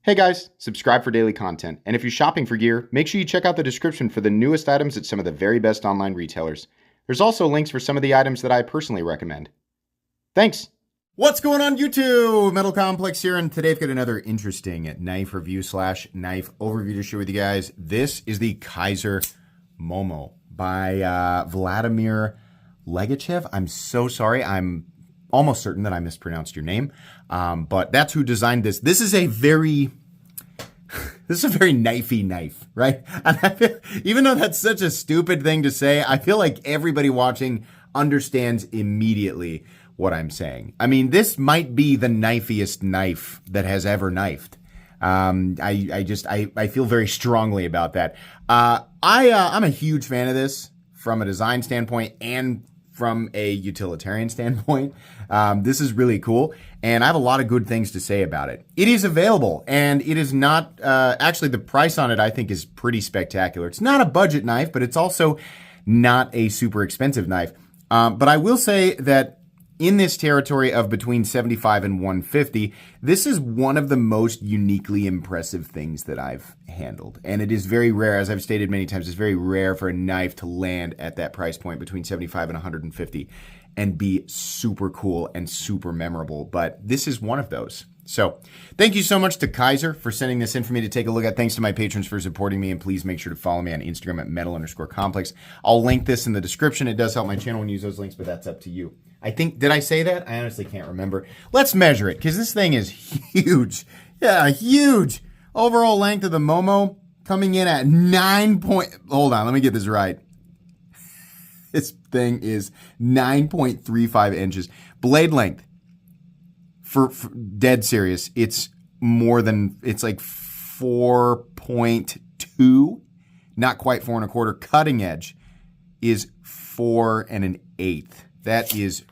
Hey guys, subscribe for daily content. And if you're shopping for gear, make sure you check out the description for the newest items at some of the very best online retailers. There's also links for some of the items that I personally recommend. Thanks! What's going on YouTube? Metal Complex here, and today I've got another interesting knife review slash knife overview to share with you guys. This is the Kizer Momo by Vladimir Legachev. I'm so sorry. I'm almost certain that I mispronounced your name, but that's who designed this. This is a very knifey knife, right? And I feel, even though that's such a stupid thing to say, I feel like everybody watching understands immediately what I'm saying. I mean, this might be the knifiest knife that has ever knifed. I feel very strongly about that. I'm a huge fan of this from a design standpoint and from a utilitarian standpoint. This is really cool, and I have a lot of good things to say about it. It is available, and it is not, actually the price on it I think is pretty spectacular. It's not a budget knife, but it's also not a super expensive knife. But I will say that in this territory of between 75 and 150, this is one of the most uniquely impressive things that I've handled. And it is very rare, as I've stated many times, it's very rare for a knife to land at that price point between 75 and 150 and be super cool and super memorable. But this is one of those. So thank you so much to Kizer for sending this in for me to take a look at. Thanks to my patrons for supporting me, and please make sure to follow me on Instagram at metal_complex. I'll link this in the description. It does help my channel when you use those links, but that's up to you. I think, did I say that? I honestly can't remember. Let's measure it, because this thing is huge. Yeah, huge. Overall length of the Momo coming in at hold on, let me get this right. This thing is 9.35 inches. Blade length, for dead serious, it's like 4.2, not quite 4 1/4. Cutting edge is 4 1/8. That is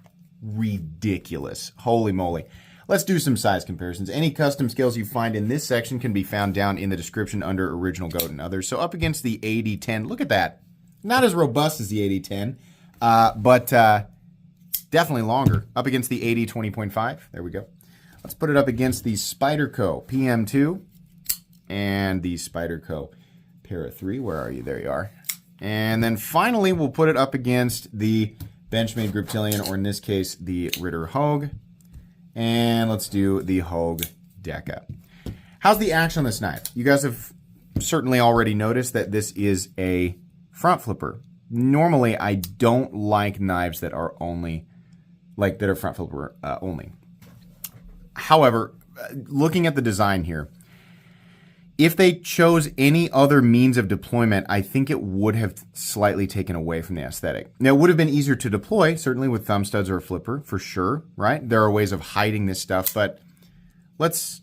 ridiculous. Holy moly. Let's do some size comparisons. Any custom scales you find in this section can be found down in the description under Original Goat and others. So up against the 8010, look at that. Not as robust as the 8010, but definitely longer. Up against the 8020.5. There we go. Let's put it up against the Spyderco PM2 and the Spyderco Para 3. Where are you? There you are. And then finally, we'll put it up against the Benchmade Griptilian, or in this case, the Ritter Hogue. And let's do the Hogue Deca. How's the action on this knife? You guys have certainly already noticed that this is a front flipper. Normally, I don't like knives that are front flipper only. However, looking at the design here, if they chose any other means of deployment, I think it would have slightly taken away from the aesthetic. Now, it would have been easier to deploy, certainly with thumb studs or a flipper, for sure, right? There are ways of hiding this stuff, but let's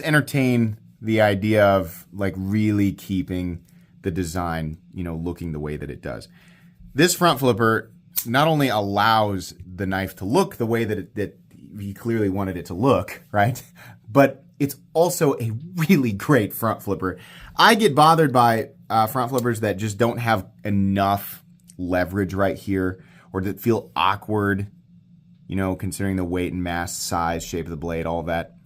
entertain the idea of like really keeping the design, looking the way that it does. This front flipper not only allows the knife to look the way that he clearly wanted it to look, right? But it's also a really great front flipper. I get bothered by front flippers that just don't have enough leverage right here, or that feel awkward, considering the weight and mass, size, shape of the blade, all of that.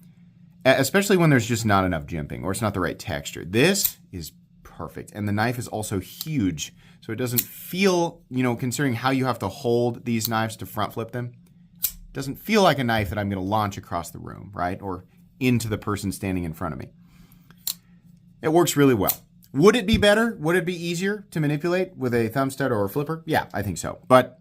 Especially when there's just not enough jimping, or it's not the right texture. This is perfect. And the knife is also huge, so it doesn't feel, considering how you have to hold these knives to front flip them, it doesn't feel like a knife that I'm going to launch across the room, right? Or into the person standing in front of me. It works really well. Would it be better? Would it be easier to manipulate with a thumb stud or a flipper? Yeah, I think so. But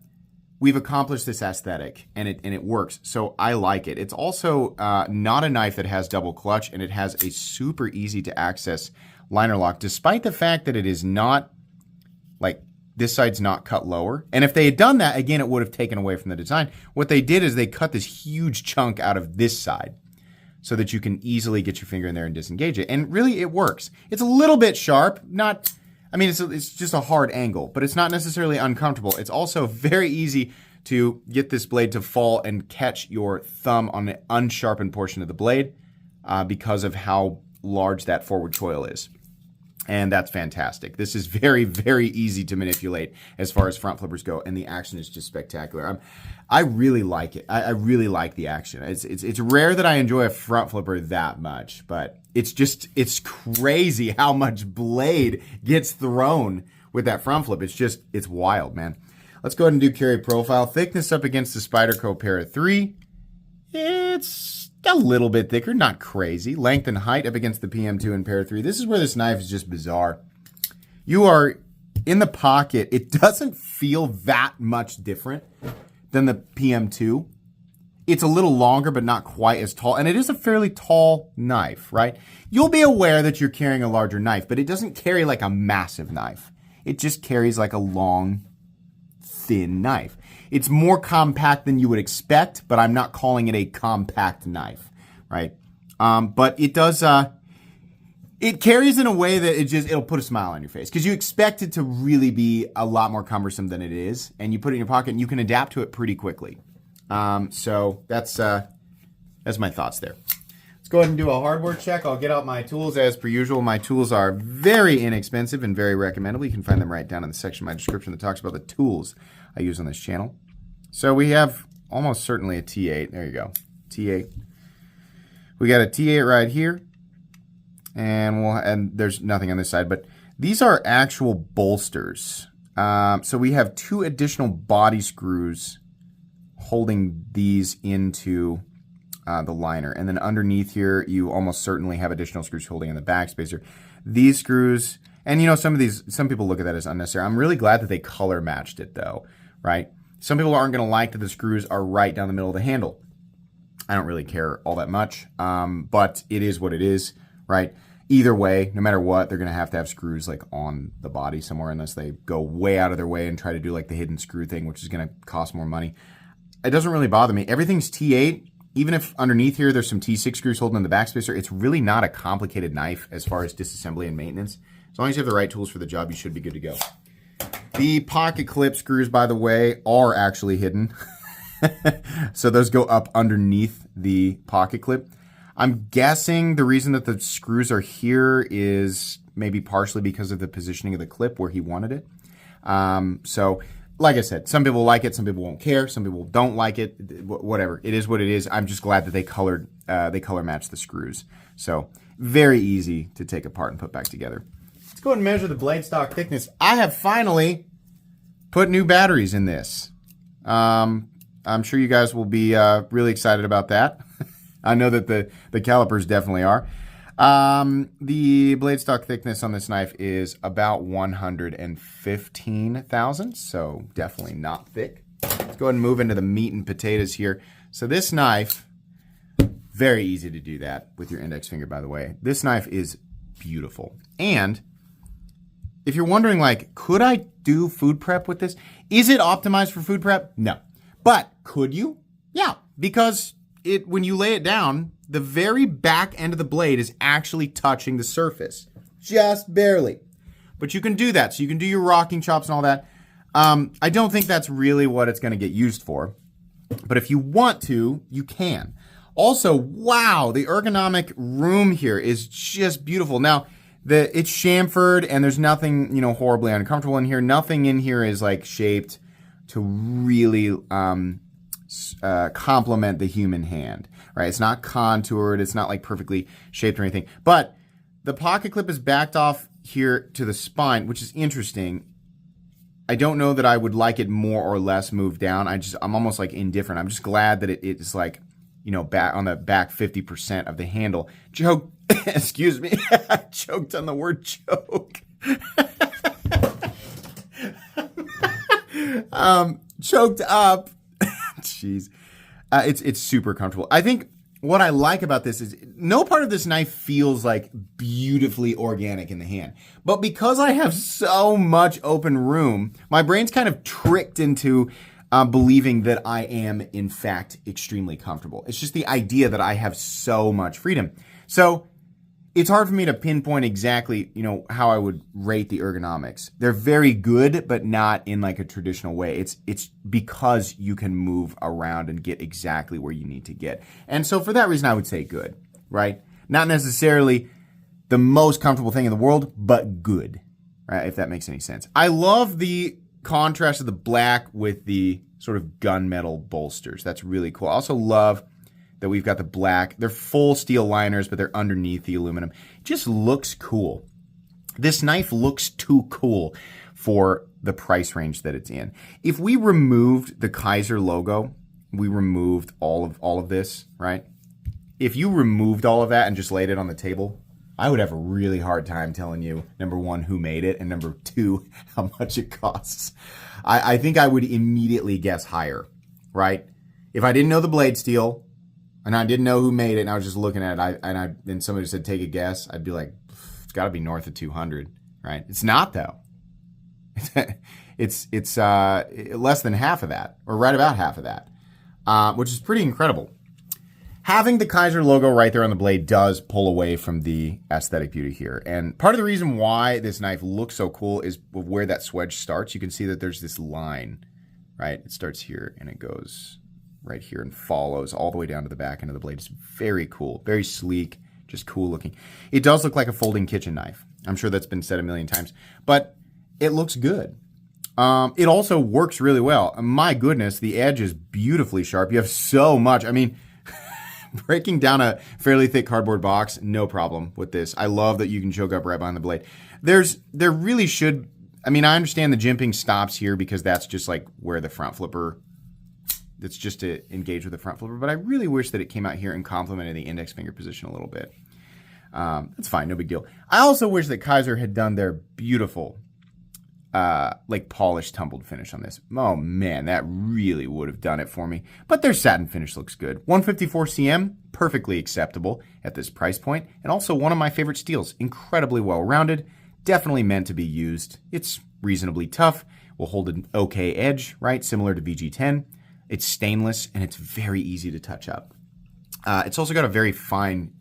we've accomplished this aesthetic, and it works. So I like it. It's also not a knife that has double clutch, and it has a super easy to access liner lock, despite the fact that it is not, like, this side's not cut lower. And if they had done that, again, it would have taken away from the design. What they did is they cut this huge chunk out of this side, so that you can easily get your finger in there and disengage it. And really, it works. It's a little bit sharp. It's just a hard angle, but it's not necessarily uncomfortable. It's also very easy to get this blade to fall and catch your thumb on the unsharpened portion of the blade because of how large that forward choil is. And that's fantastic. This is very, very easy to manipulate as far as front flippers go, and the action is just spectacular. I really like it. I really like the action. It's rare that I enjoy a front flipper that much, but it's crazy how much blade gets thrown with that front flip. It's wild, man. Let's go ahead and do carry profile. Thickness up against the Spyderco Para 3. It's a little bit thicker, not crazy. Length and height up against the PM2 and Para 3. This is where this knife is just bizarre. You are in the pocket. It doesn't feel that much different than the PM2. It's a little longer, but not quite as tall. And it is a fairly tall knife, right? You'll be aware that you're carrying a larger knife, but it doesn't carry like a massive knife. It just carries like a long, thin knife. It's more compact than you would expect, but I'm not calling it a compact knife, right? But it does, it carries in a way that it'll put a smile on your face because you expect it to really be a lot more cumbersome than it is, and you put it in your pocket and you can adapt to it pretty quickly. So that's my thoughts there. Let's go ahead and do a hardware check. I'll get out my tools as per usual. My tools are very inexpensive and very recommendable. You can find them right down in the section of my description that talks about the tools I use on this channel. So we have almost certainly a T8. There you go, T8. We got a T8 right here, and there's nothing on this side, but these are actual bolsters. So we have 2 additional body screws holding these into the liner, and then underneath here you almost certainly have additional screws holding in the backspacer. These screws, and you know, some people look at that as unnecessary. I'm really glad that they color matched it though, right? Some people aren't going to like that the screws are right down the middle of the handle. I don't really care all that much, but it is what it is, right? Either way, no matter what, they're going to have screws like on the body somewhere, unless they go way out of their way and try to do like the hidden screw thing, which is going to cost more money. It doesn't really bother me. Everything's T8. Even if underneath here there's some T6 screws holding in the backspacer, it's really not a complicated knife as far as disassembly and maintenance. As long as you have the right tools for the job, you should be good to go. The pocket clip screws, by the way, are actually hidden. So those go up underneath the pocket clip. I'm guessing the reason that the screws are here is maybe partially because of the positioning of the clip where he wanted it. So like I said, some people like it, some people won't care, some people don't like it, whatever. It is what it is. I'm just glad that they color match the screws. So very easy to take apart and put back together. Let's go ahead and measure the blade stock thickness. I have finally put new batteries in this. I'm sure you guys will be really excited about that. I know that the calipers definitely are. The blade stock thickness on this knife is about 115 thousandths, so definitely not thick. Let's go ahead and move into the meat and potatoes here. So this knife, very easy to do that with your index finger, by the way. This knife is beautiful. And if you're wondering, like, could I do food prep with this? Is it optimized for food prep? No. But could you? Yeah, because when you lay it down, the very back end of the blade is actually touching the surface. Just barely. But you can do that. So you can do your rocking chops and all that. I don't think that's really what it's going to get used for. But if you want to, you can. Also, wow, the ergonomic room here is just beautiful. Now, it's chamfered and there's nothing, horribly uncomfortable in here. Nothing in here is like shaped to really complement the human hand, right? It's not contoured. It's not like perfectly shaped or anything. But the pocket clip is backed off here to the spine, which is interesting. I don't know that I would like it more or less moved down. I'm almost like indifferent. I'm just glad that it's like, back on the back 50% of the handle. Excuse me. I choked on the word choke. Choked up. Jeez. It's super comfortable. I think what I like about this is no part of this knife feels like beautifully organic in the hand. But because I have so much open room, my brain's kind of tricked into believing that I am, in fact, extremely comfortable. It's just the idea that I have so much freedom. So it's hard for me to pinpoint exactly, how I would rate the ergonomics. They're very good, but not in like a traditional way. It's because you can move around and get exactly where you need to get. And so for that reason, I would say good, right? Not necessarily the most comfortable thing in the world, but good, right? If that makes any sense. I love the contrast of the black with the sort of gunmetal bolsters. That's really cool. I also love that we've got the black. They're full steel liners, but they're underneath the aluminum. It just looks cool. This knife looks too cool for the price range that it's in. If we removed the Kizer logo, we removed all of this, right? If you removed all of that and just laid it on the table, I would have a really hard time telling you, number one, who made it, and number two, how much it costs. I think I would immediately guess higher, right? If I didn't know the blade steel, and I didn't know who made it, and I was just looking at it, and somebody said, take a guess, I'd be like, it's got to be north of 200, right? It's not, though. It's less than half of that, or right about half of that, which is pretty incredible. Having the Kizer logo right there on the blade does pull away from the aesthetic beauty here. And part of the reason why this knife looks so cool is where that swedge starts. You can see that there's this line, right? It starts here and it goes right here and follows all the way down to the back end of the blade. It's very cool, very sleek, just cool looking. It does look like a folding kitchen knife. I'm sure that's been said a million times, but it looks good. It also works really well. My goodness, the edge is beautifully sharp. You have so much. I mean, breaking down a fairly thick cardboard box, no problem with this. I love that you can choke up right behind the blade. There really should, I mean, I understand the jimping stops here because that's just like where the front flipper, that's just to engage with the front flipper, but I really wish that it came out here and complemented the index finger position a little bit. That's fine, no big deal. I also wish that Kizer had done their beautiful, like polished tumbled finish on this. Oh man, that really would have done it for me. But their satin finish looks good. 154 cm, perfectly acceptable at this price point, and also one of my favorite steels. Incredibly well rounded, definitely meant to be used. It's reasonably tough, will hold an okay edge, right? Similar to VG10. It's stainless and it's very easy to touch up. It's also got a very fine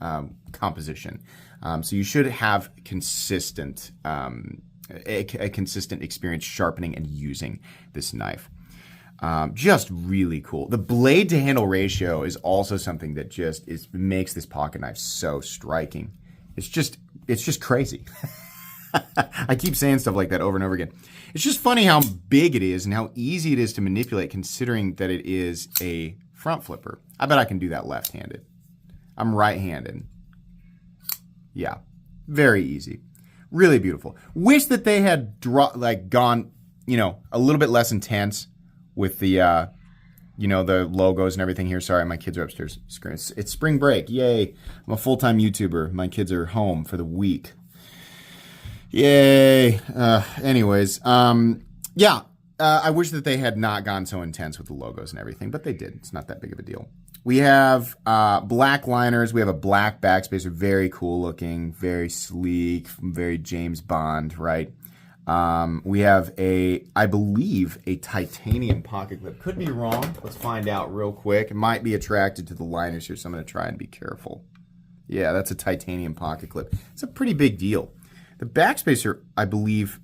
composition, so you should have consistent. A consistent experience sharpening and using this knife. Just really cool. The blade to handle ratio is also something that just makes this pocket knife so striking. It's just crazy. I keep saying stuff like that over and over again. It's just funny how big it is and how easy it is to manipulate considering that it is a front flipper. I bet I can do that left-handed. I'm right-handed. Yeah, very easy. Really beautiful. Wish that they had gone, a little bit less intense with the, the logos and everything here. Sorry, my kids are upstairs. It's spring break. Yay. I'm a full-time YouTuber. My kids are home for the week. Yay. Anyways, I wish that they had not gone so intense with the logos and everything, but they did. It's not that big of a deal. We have black liners. We have a black backspacer. Very cool looking, very sleek, very James Bond, right? We have I believe, a titanium pocket clip. Could be wrong. Let's find out real quick. It might be attracted to the liners here, so I'm going to try and be careful. Yeah, that's a titanium pocket clip. It's a pretty big deal. The backspacer, I believe,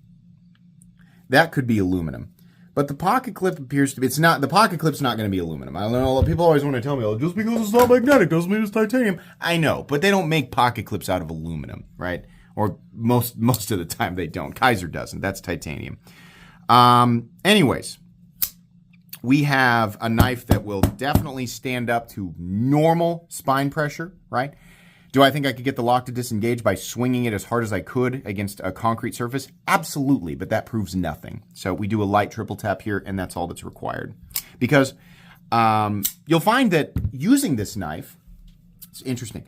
that could be aluminum. But the pocket clip appears to be, the pocket clip's not going to be aluminum. I don't know, people always want to tell me, oh, just because it's not magnetic doesn't mean it's titanium. I know, but they don't make pocket clips out of aluminum, right? Or most of the time they don't. Kizer doesn't. That's titanium. Anyways, we have a knife that will definitely stand up to normal spine pressure, right? Do I think I could get the lock to disengage by swinging it as hard as I could against a concrete surface? Absolutely, but that proves nothing. So we do a light triple tap here, and that's all that's required. Because you'll find that using this knife, it's interesting.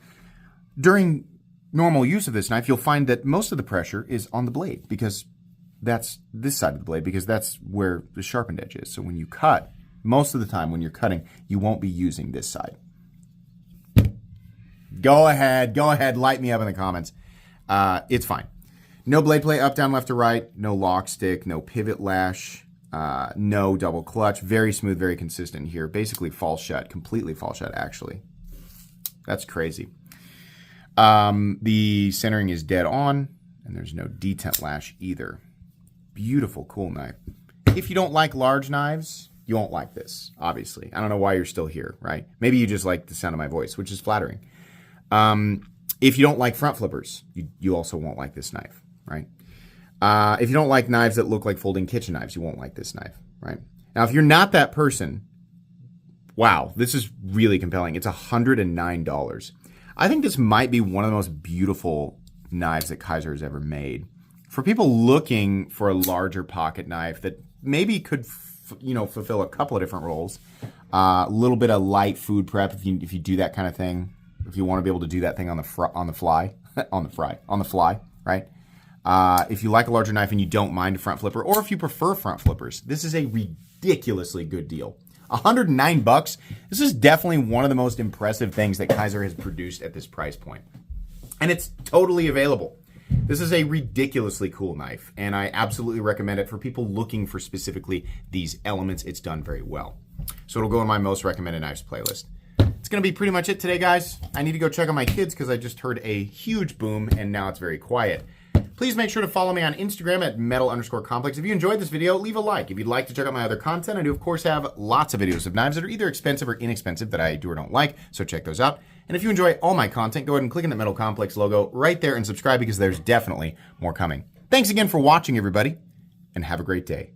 During normal use of this knife, you'll find that most of the pressure is on the blade, because that's this side of the blade, because that's where the sharpened edge is. So when you cut, most of the time when you're cutting, you won't be using this side. Go ahead, light me up in the comments. It's fine. No blade play up, down, left, or right. No lock stick, no pivot lash, no double clutch. Very smooth, very consistent here. Basically fall shut, completely fall shut, actually. That's crazy. The centering is dead on, and there's no detent lash either. Beautiful, cool knife. If you don't like large knives, you won't like this, obviously. I don't know why you're still here, right? Maybe you just like the sound of my voice, which is flattering. If you don't like front flippers, you also won't like this knife, right? If you don't like knives that look like folding kitchen knives, you won't like this knife, right? Now, if you're not that person, wow, this is really compelling. It's $109. I think this might be one of the most beautiful knives that Kizer has ever made. For people looking for a larger pocket knife that maybe could, fulfill a couple of different roles, a little bit of light food prep if you do that kind of thing, if you want to be able to do that thing on the fly, right? If you like a larger knife and you don't mind a front flipper, or if you prefer front flippers, this is a ridiculously good deal. $109. This is definitely one of the most impressive things that Kizer has produced at this price point. And it's totally available. This is a ridiculously cool knife, and I absolutely recommend it for people looking for specifically these elements. It's done very well. So it'll go in my most recommended knives playlist. It's going to be pretty much it today, guys. I need to go check on my kids because I just heard a huge boom, and now it's very quiet. Please make sure to follow me on Instagram at metal_complex. If you enjoyed this video, leave a like. If you'd like to check out my other content, I do, of course, have lots of videos of knives that are either expensive or inexpensive that I do or don't like, so check those out. And if you enjoy all my content, go ahead and click on the Metal Complex logo right there and subscribe because there's definitely more coming. Thanks again for watching, everybody, and have a great day.